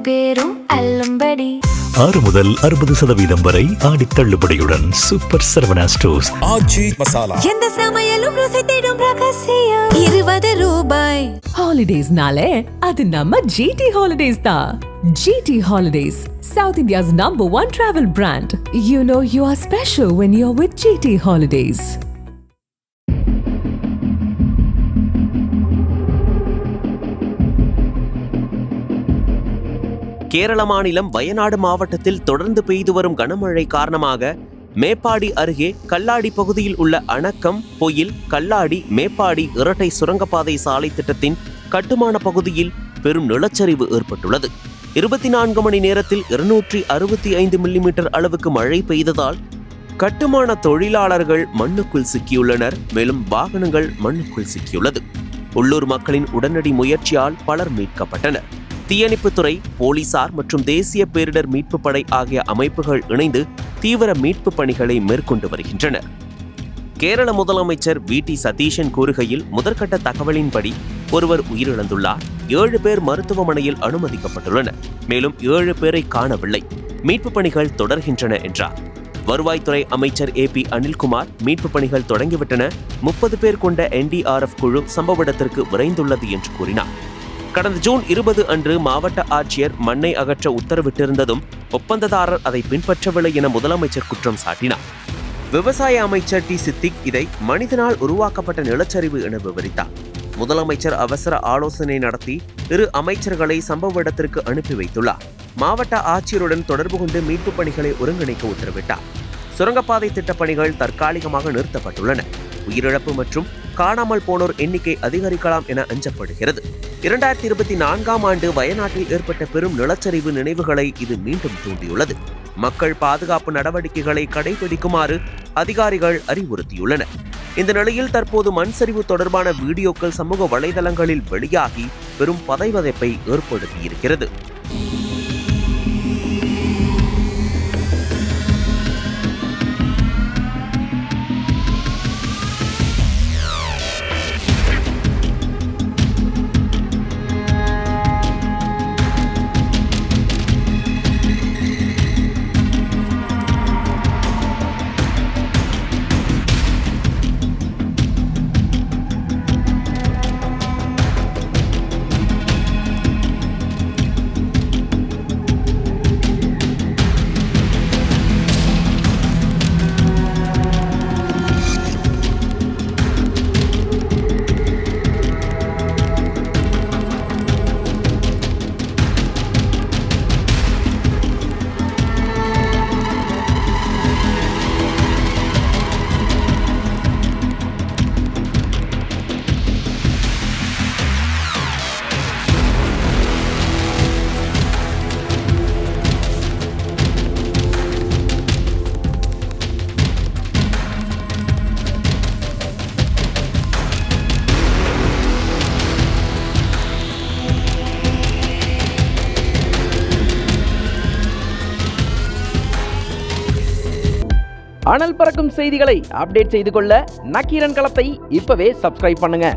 பேரும் அல்லும்படி 6 முதல் 60% வரை ஆடி தள்ளுபடியுடன் சூப்பர் சரவணா ஸ்டோர்ஸ். ஆச்சி மசாலா எந்த சமையலும் ருசி தேடும் ரகசியம் 20 ரூபாய். ஹாலிடேஸ்னாலே அது நம்ம GT Holidays தான். GT Holidays, South India's #1 travel brand. You know you are special when you're with GT Holidays. Kerala மாநிலம் வயநாடு மாவட்டத்தில் தொடர்ந்து பெய்து வரும் கனமழை காரணமாக மேப்பாடி அருகே கல்லாடி பகுதியில் உள்ள அணக்கம், பொயில், கல்லாடி, மேப்பாடி இரட்டை சுரங்கப்பாதை சாலை திட்டத்தின் கட்டுமான பகுதியில் பெரும் நிலச்சரிவு ஏற்பட்டுள்ளது. 24 மணி நேரத்தில் 265 மில்லிமீட்டர் அளவுக்கு மழை பெய்ததால் கட்டுமான தொழிலாளர்கள் மண்ணுக்குள் சிக்கியுள்ளனர். மேலும் வாகனங்கள் மண்ணுக்குள் சிக்கியுள்ளது. உள்ளூர் மக்களின் உடனடி முயற்சியால் பலர் மீட்கப்பட்டனர். தீயணைப்புத்துறை, போலீசார் மற்றும் தேசிய பேரிடர் மீட்பு படை ஆகிய அமைப்புகள் இணைந்து தீவிர மீட்பு பணிகளை மேற்கொண்டு வருகின்றனர். கேரள முதலமைச்சர் VT சதீஷன் கூறுகையில், முதற்கட்ட தகவலின்படி ஒருவர் உயிரிழந்துள்ளார். 7 பேர் மருத்துவமனையில் அனுமதிக்கப்பட்டுள்ளனர். மேலும் 7 பேரை காணவில்லை. மீட்பு பணிகள் தொடர்கின்றன என்றார். வருவாய்த்துறை அமைச்சர் AP அனில்குமார், மீட்பு பணிகள் தொடங்கிவிட்டன. 30 பேர் கொண்ட NDRF குழு சம்பவ இடத்திற்கு விரைந்துள்ளது என்று கூறினார். கடந்த ஜூன் 20 அன்று மாவட்ட ஆட்சியர் மண்ணை அகற்ற உத்தரவிட்டிருந்ததும் ஒப்பந்ததாரர் அதை பின்பற்றவில்லை என முதலமைச்சர் குற்றம் சாட்டினார். விவசாய அமைச்சர் T சித்திக் இதை மனிதனால் உருவாக்கப்பட்ட நிலச்சரிவு என விவரித்தார். முதலமைச்சர் அவசர ஆலோசனை நடத்தி 2 அமைச்சர்களை சம்பவ இடத்திற்கு அனுப்பி வைத்துள்ளார். மாவட்ட ஆட்சியருடன் தொடர்பு கொண்டு மீட்பு பணிகளை ஒருங்கிணைக்க உத்தரவிட்டார். சுரங்கப்பாதை திட்டப் பணிகள் தற்காலிகமாக நிறுத்தப்பட்டுள்ளன. உயிரிழப்பு மற்றும் காணாமல் போனோர் எண்ணிக்கை அதிகரிக்கலாம் என அஞ்சப்படுகிறது. 2024ஆம் ஆண்டு வயநாட்டில் ஏற்பட்ட பெரும் நிலச்சரிவு நினைவுகளை இது மீண்டும் தூண்டியுள்ளது. மக்கள் பாதுகாப்பு நடவடிக்கைகளை கடைபிடிக்குமாறு அதிகாரிகள் அறிவுறுத்தியுள்ளனர். இந்த நிலையில் தற்போது மண் சரிவு தொடர்பான வீடியோக்கள் சமூக வலைதளங்களில் வெளியாகி பெரும் பதைவதைப்பை ஏற்படுத்தியிருக்கிறது. அனல் பறக்கும் செய்திகளை அப்டேட் செய்து கொள்ள நக்கீரன் களத்தை இப்பவே சப்ஸ்கிரைப் பண்ணுங்க.